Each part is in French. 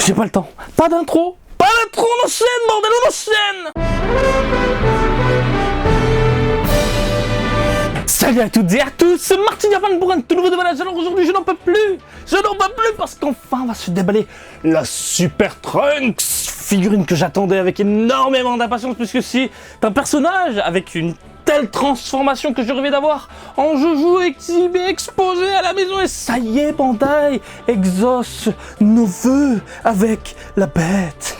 J'ai pas le temps. Pas d'intro, on enchaîne, bordel, on enchaîne. Salut à toutes et à tous, c'est Martin Yavan pour un tout nouveau déballage. Alors aujourd'hui je n'en peux plus parce qu'enfin va se déballer la Super Trunks, figurine que j'attendais avec énormément d'impatience puisque c'est un personnage avec une telle transformation que je rêvais d'avoir en joujou exhibé, exposé à la maison. Et ça y est, Bandai exauce nos vœux avec la bête.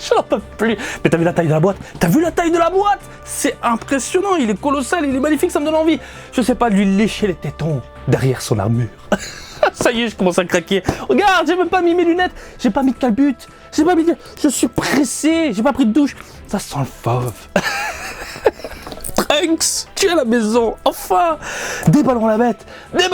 Je n'en peux plus. Mais t'as vu la taille de la boîte? T'as vu la taille de la boîte? C'est impressionnant, il est colossal, il est magnifique, ça me donne envie. Je sais pas, de lui lécher les tétons derrière son armure. Ça y est, je commence à craquer. Regarde, j'ai même pas mis mes lunettes, j'ai pas mis de calbute, je suis pressé, j'ai pas pris de douche. Ça sent le fauve. Trunks, tu es à la maison, enfin. Déballons la bête, mais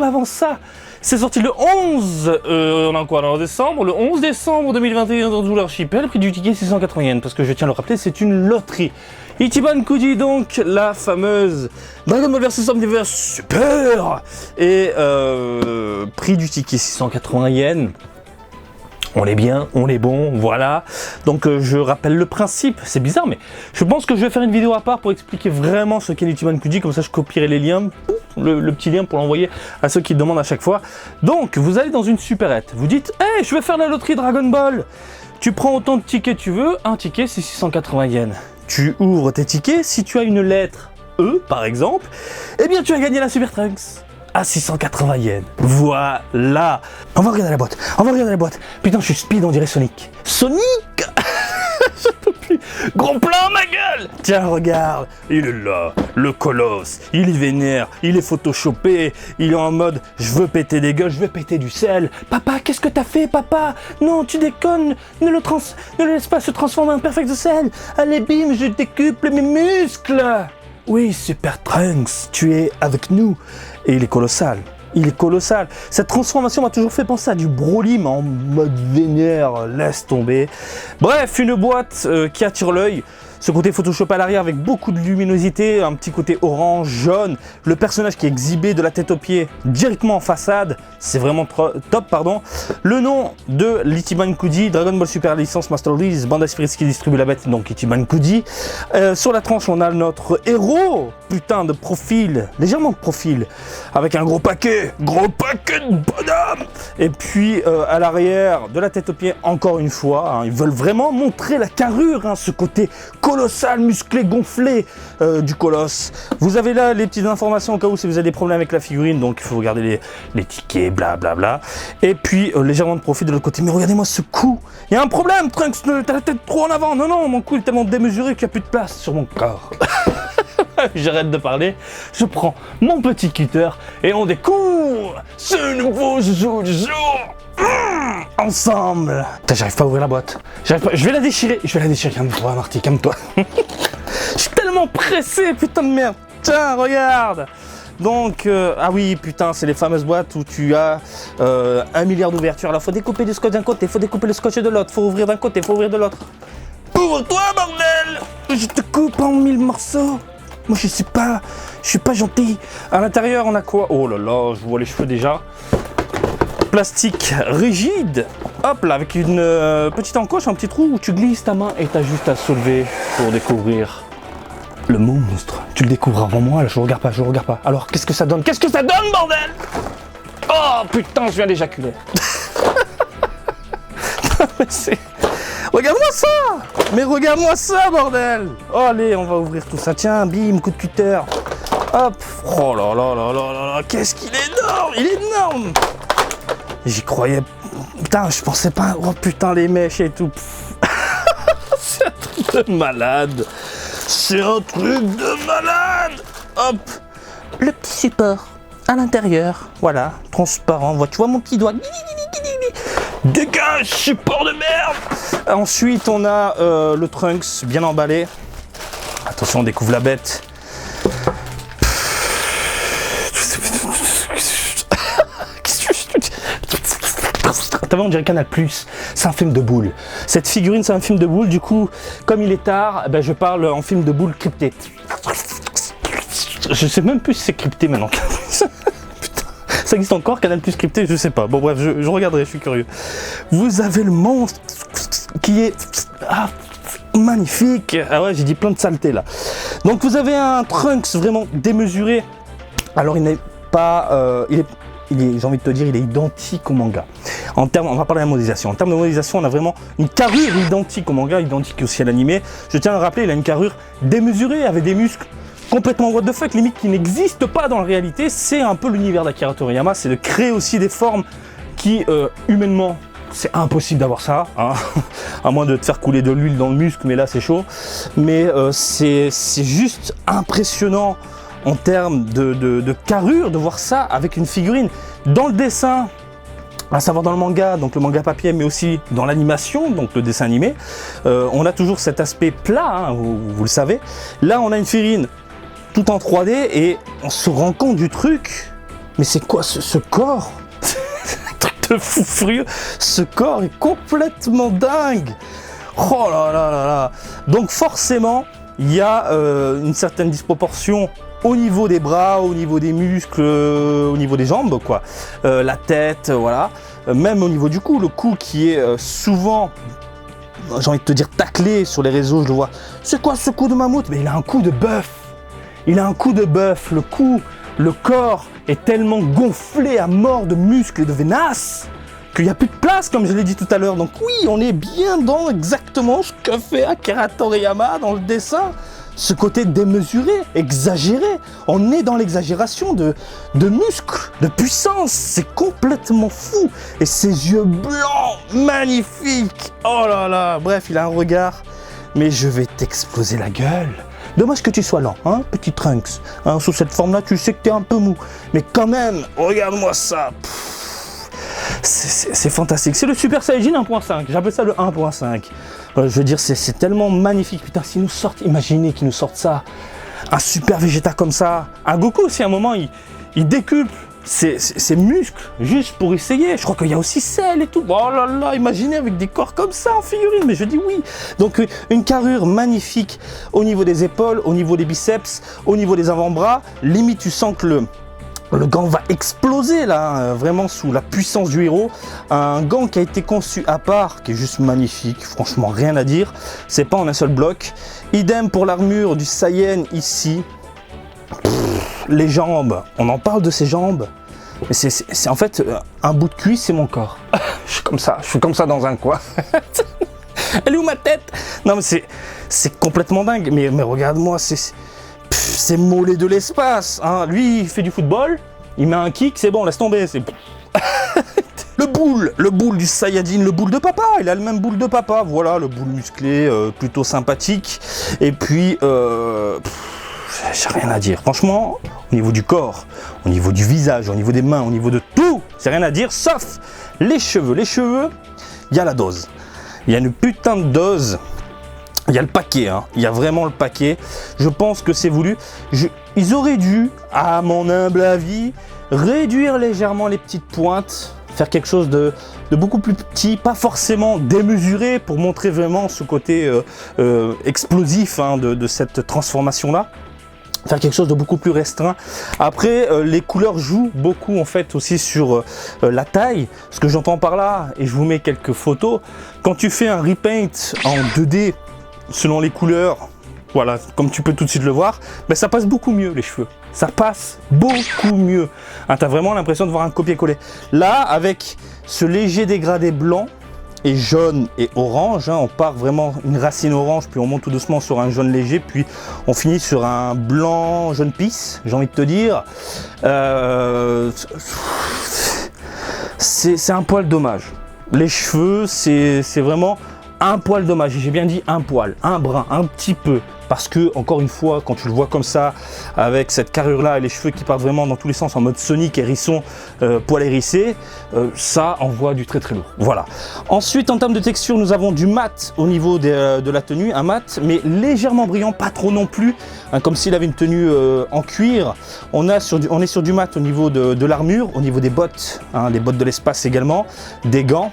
avant ça, c'est sorti le 11, on a quoi, en décembre, le 11 décembre 2021 dans tout l'archipel, prix du ticket 680 yens, parce que je tiens à le rappeler, c'est une loterie. Ichiban Kuji, donc, la fameuse Dragon Ball vs Omniverse Super, et prix du ticket 680 yens. On est bien, on est bon, voilà. Donc je rappelle le principe, c'est bizarre, mais je pense que je vais faire une vidéo à part pour expliquer vraiment ce qu'est l'Ichiban Kuji, comme ça je copierai les liens, le petit lien pour l'envoyer à ceux qui le demandent à chaque fois. Donc vous allez dans une supérette, vous dites « Hey, je vais faire la loterie Dragon Ball !» Tu prends autant de tickets que tu veux, un ticket c'est 680 yens. Tu ouvres tes tickets, si tu as une lettre E par exemple, eh bien tu as gagné la Super Trunks à 680 yens. Voilà. On va regarder la boîte. Putain, je suis speed, on dirait Sonic. Sonic. Je peux plus. Gros plan, ma gueule. Tiens, regarde. Il est là, le colosse. Il est vénère, il est photoshopé. Il est en mode, je veux péter des gueules, je veux péter du sel. Papa, qu'est-ce que t'as fait, papa? Non, tu déconnes. Ne le laisse pas se transformer en perfect sel. Allez, bim, je décuple mes muscles. Oui, Super Trunks, tu es avec nous. Et il est colossal. Cette transformation m'a toujours fait penser à du Broly, mais en mode vénère, laisse tomber. Bref, une boîte qui attire l'œil. Ce côté Photoshop à l'arrière avec beaucoup de luminosité, un petit côté orange, jaune. Le personnage qui est exhibé de la tête aux pieds directement en façade. C'est vraiment top, pardon. Le nom de l'Ichiban Kuji, Dragon Ball Super Licence Master Release, Bandai Spirit qui distribue la bête, donc Ichiban Kuji. Sur la tranche, on a notre héros, putain de profil, légèrement de profil, avec un gros paquet de bonhomme. Et puis à l'arrière, de la tête aux pieds, encore une fois, hein, ils veulent vraiment montrer la carrure, hein, ce côté colossal, musclé, gonflé du colosse. Vous avez là les petites informations au cas où si vous avez des problèmes avec la figurine, donc il faut regarder les tickets, blablabla. Et puis légèrement de profil de l'autre côté. Mais regardez-moi ce cou. Il y a un problème, Trunks, t'as la tête trop en avant. Non, mon cou est tellement démesuré qu'il n'y a plus de place sur mon corps. J'arrête de parler, je prends mon petit cutter et on découvre ce nouveau joujou du jour. Ensemble. Putain, j'arrive pas à ouvrir la boîte. Je vais la déchirer. Calme-toi, Marty, calme-toi. Je suis tellement pressé, putain de merde. Tiens, regarde. Donc, ah oui, putain, c'est les fameuses boîtes où tu as 1 milliard d'ouvertures. Alors, faut découper du scotch d'un côté, faut découper le scotch de l'autre, faut ouvrir d'un côté, faut ouvrir de l'autre. Ouvre-toi, bordel. Je te coupe en 1000 morceaux. Moi, je suis pas gentil. À l'intérieur, on a quoi? Oh là là, je vois les cheveux déjà. Plastique rigide, hop là, avec une petite encoche, un petit trou où tu glisses ta main et t'as juste à soulever pour découvrir le monstre. Tu le découvres avant moi, là, je regarde pas. Alors, qu'est-ce que ça donne, bordel? Oh putain, je viens d'éjaculer. Regarde-moi ça, bordel. Oh, allez, on va ouvrir tout ça. Tiens, bim, coup de cutter. Hop. Oh là là, qu'est-ce qu'il est énorme. Il est énorme. J'y croyais. Putain, je pensais pas. Oh putain, les mèches et tout. C'est un truc de malade. Hop. Le petit support à l'intérieur. Voilà, transparent. Tu vois mon petit doigt. Dégage, support de merde. Ensuite, on a le Trunks bien emballé. Attention, on découvre la bête. T'as vu, on dirait Canal+, c'est un film de boules. Cette figurine, c'est un film de boules, du coup, comme il est tard, ben, je parle en film de boules crypté. Je sais même plus si c'est crypté maintenant. Putain. Ça existe encore, Canal Plus crypté, je sais pas. Bon bref, je regarderai, je suis curieux. Vous avez le monstre qui est magnifique. Ah ouais, j'ai dit plein de saletés là. Donc vous avez un Trunks vraiment démesuré. Alors il n'est pas, j'ai envie de te dire, il est identique au manga. En termes, on va parler de la modélisation. En termes de modélisation, on a vraiment une carrure identique au manga, identique aussi à l'animé. Je tiens à le rappeler, il a une carrure démesurée avec des muscles complètement what the fuck, limite qui n'existent pas dans la réalité. C'est un peu l'univers d'Akira Toriyama, c'est de créer aussi des formes qui, humainement, c'est impossible d'avoir ça, hein. À moins de te faire couler de l'huile dans le muscle, mais là c'est chaud. Mais c'est juste impressionnant en termes de carrure de voir ça avec une figurine. Dans le dessin, à savoir dans le manga, donc le manga papier, mais aussi dans l'animation, donc le dessin animé, on a toujours cet aspect plat, hein, vous le savez. Là on a une figurine tout en 3D et on se rend compte du truc. Mais c'est quoi ce corps? Un truc de fou furieux. Ce corps est complètement dingue. Oh là là là là. Donc forcément, il y a une certaine disproportion au niveau des bras, au niveau des muscles, au niveau des jambes, quoi. La tête, voilà. Même au niveau du cou, le cou qui est souvent, j'ai envie de te dire, taclé sur les réseaux, je le vois. C'est quoi ce cou de mammouth? Mais il a un cou de bœuf. Il a un cou de bœuf. Le cou, le corps est tellement gonflé à mort de muscles et de veinas qu'il n'y a plus de place, comme je l'ai dit tout à l'heure. Donc oui, on est bien dans exactement ce que fait Akira Toriyama dans le dessin. Ce côté démesuré, exagéré. On est dans l'exagération de muscles, de puissance. C'est complètement fou. Et ses yeux blancs, magnifiques. Oh là là. Bref, il a un regard. Mais je vais t'exploser la gueule. Dommage que tu sois lent, hein, petit Trunks. Hein, sous cette forme-là, tu sais que t'es un peu mou. Mais quand même, regarde-moi ça. C'est fantastique. C'est le Super Saiyajin 1.5. J'appelle ça le 1.5. Je veux dire, c'est tellement magnifique. Putain, s'ils nous sortent, imaginez qu'ils nous sortent ça. Un Super Vegeta comme ça. Un Goku aussi, à un moment, il décuple ses muscles juste pour essayer. Je crois qu'il y a aussi Cell et tout. Oh là là, imaginez avec des corps comme ça en figurine. Mais je dis oui. Donc, une carrure magnifique au niveau des épaules, au niveau des biceps, au niveau des avant-bras. Limite, tu sens que le gant va exploser là, vraiment sous la puissance du héros. Un gant qui a été conçu à part, qui est juste magnifique, franchement rien à dire. C'est pas en un seul bloc. Idem pour l'armure du Saiyan ici. Les jambes, on en parle de ses jambes. Mais c'est en fait un bout de cuisse, c'est mon corps. Je suis comme ça dans un coin. Elle est où ma tête? Non mais c'est complètement dingue. Mais regarde-moi, c'est mollet de l'espace, hein. Lui, il fait du football, il met un kick, c'est bon, laisse tomber. Le boule du Saiyajin, le boule de papa, il a le même boule de papa. Voilà, le boule musclé, plutôt sympathique. Et puis, j'ai rien à dire. Franchement, au niveau du corps, au niveau du visage, au niveau des mains, au niveau de tout, j'ai rien à dire, sauf les cheveux. Les cheveux, il y a la dose. Il y a une putain de dose. Il y a le paquet, hein. Il y a vraiment le paquet. Je pense que c'est voulu. Ils auraient dû, à mon humble avis, réduire légèrement les petites pointes, faire quelque chose de beaucoup plus petit, pas forcément démesuré pour montrer vraiment ce côté explosif, hein, de cette transformation-là. Faire quelque chose de beaucoup plus restreint. Après, les couleurs jouent beaucoup en fait aussi sur la taille. Ce que j'entends par là, et je vous mets quelques photos, quand tu fais un repaint en 2D, selon les couleurs, voilà, comme tu peux tout de suite le voir, ben ça passe beaucoup mieux les cheveux. Ça passe beaucoup mieux. Hein, tu as vraiment l'impression de voir un copier-coller. Là, avec ce léger dégradé blanc et jaune et orange, hein, on part vraiment une racine orange, puis on monte tout doucement sur un jaune léger, puis on finit sur un blanc jaune pisse, j'ai envie de te dire. C'est un poil dommage. Les cheveux, c'est vraiment un poil dommage, j'ai bien dit un poil, un brin, un petit peu, parce que encore une fois, quand tu le vois comme ça, avec cette carrure là et les cheveux qui partent vraiment dans tous les sens en mode Sonic hérisson, poil hérissé, ça envoie du très très lourd. Voilà. Ensuite, en termes de texture, nous avons du mat au niveau de la tenue, un mat mais légèrement brillant, pas trop non plus, hein, comme s'il avait une tenue en cuir. On est sur du mat au niveau de l'armure, au niveau des bottes, hein, les bottes de l'espace également, des gants.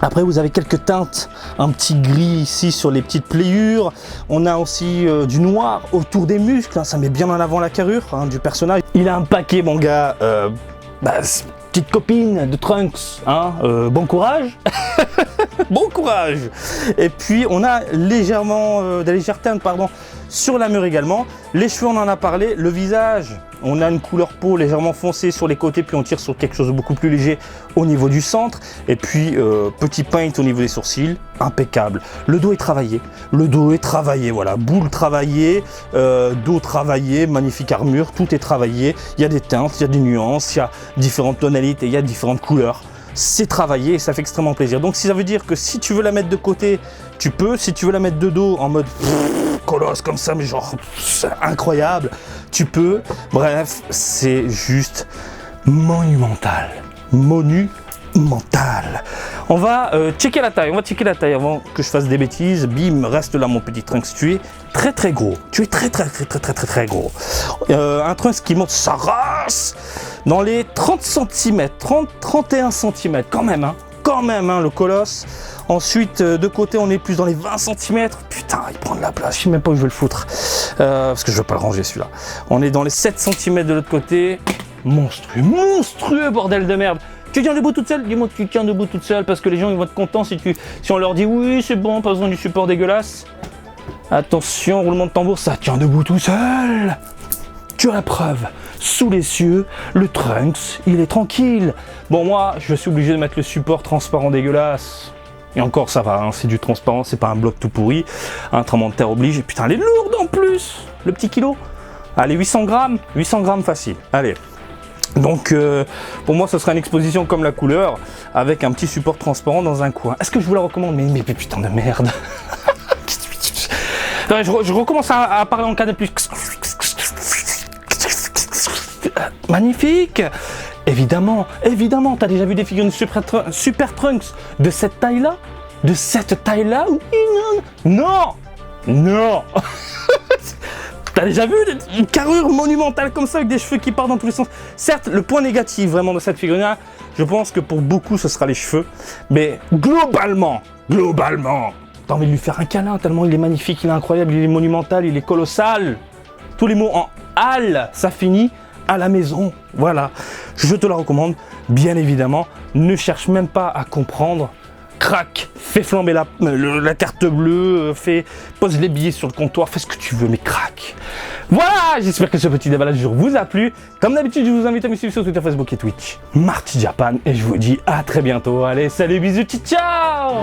Après, vous avez quelques teintes, un petit gris ici sur les petites pliures. On a aussi du noir autour des muscles, hein, ça met bien en avant la carrure, hein, du personnage. Il a un paquet, mon gars, petite copine de Trunks, hein, bon courage. Bon courage. Et puis on a légèrement des légères teintes sur la mûre également. Les cheveux, on en a parlé. Le visage, on a une couleur peau légèrement foncée sur les côtés, puis on tire sur quelque chose de beaucoup plus léger au niveau du centre. Et puis petit paint au niveau des sourcils, impeccable. Le dos est travaillé. Voilà, boule travaillée, dos travaillé, magnifique armure, tout est travaillé. Il y a des teintes, il y a des nuances, il y a différentes tonalités, il y a différentes couleurs. C'est travaillé et ça fait extrêmement plaisir. Donc ça veut dire que si tu veux la mettre de côté, tu peux. Si tu veux la mettre de dos en mode colosse comme ça, mais genre incroyable, tu peux. Bref, c'est juste monumental. On va checker la taille. Avant que je fasse des bêtises. Bim, reste là mon petit Trunks. Tu es très gros. Tu es très gros. Un Trunks qui monte sa race dans les 30 cm, 31 cm quand même, le colosse. Ensuite, de côté, on est plus dans les 20 cm. Putain, il prend de la place. Je sais même pas où je vais le foutre. Parce que je vais pas le ranger celui-là. On est dans les 7 cm de l'autre côté. Monstrueux, bordel de merde. Tu tiens debout toute seule? Dis-moi que tu tiens debout toute seule parce que les gens ils vont être contents si on leur dit oui, c'est bon, pas besoin du support dégueulasse. Attention, roulement de tambour, ça tient debout tout seul. Tu as la preuve. Sous les cieux, le Trunks, il est tranquille. Bon, moi, je suis obligé de mettre le support transparent dégueulasse. Et encore, ça va, c'est du transparent, c'est pas un bloc tout pourri. Un tremblement de terre oblige. Et putain, elle est lourde en plus, le petit kilo. Allez, 800 grammes facile. Allez. Donc, pour moi, ce sera une exposition comme la couleur, avec un petit support transparent dans un coin. Est-ce que je vous la recommande? Mais putain de merde. Je recommence à parler en canne plus. Magnifique. Évidemment, t'as déjà vu des figurines Super Trunks de cette taille-là? Non. T'as déjà vu une carrure monumentale comme ça avec des cheveux qui partent dans tous les sens? Certes, le point négatif vraiment de cette figurine-là, je pense que pour beaucoup ce sera les cheveux, mais globalement, t'as envie de lui faire un câlin tellement il est magnifique, il est incroyable, il est monumental, il est colossal. Tous les mots en al, ça finit à la maison. Voilà, je te la recommande, bien évidemment. Ne cherche même pas à comprendre. Crac, fais flamber la carte bleue, pose les billets sur le comptoir, fais ce que tu veux, mais crac. Voilà, j'espère que ce petit déballage vous a plu. Comme d'habitude, je vous invite à me suivre sur Twitter, Facebook et Twitch, Marty Japan, et je vous dis à très bientôt. Allez, salut, bisous, ciao.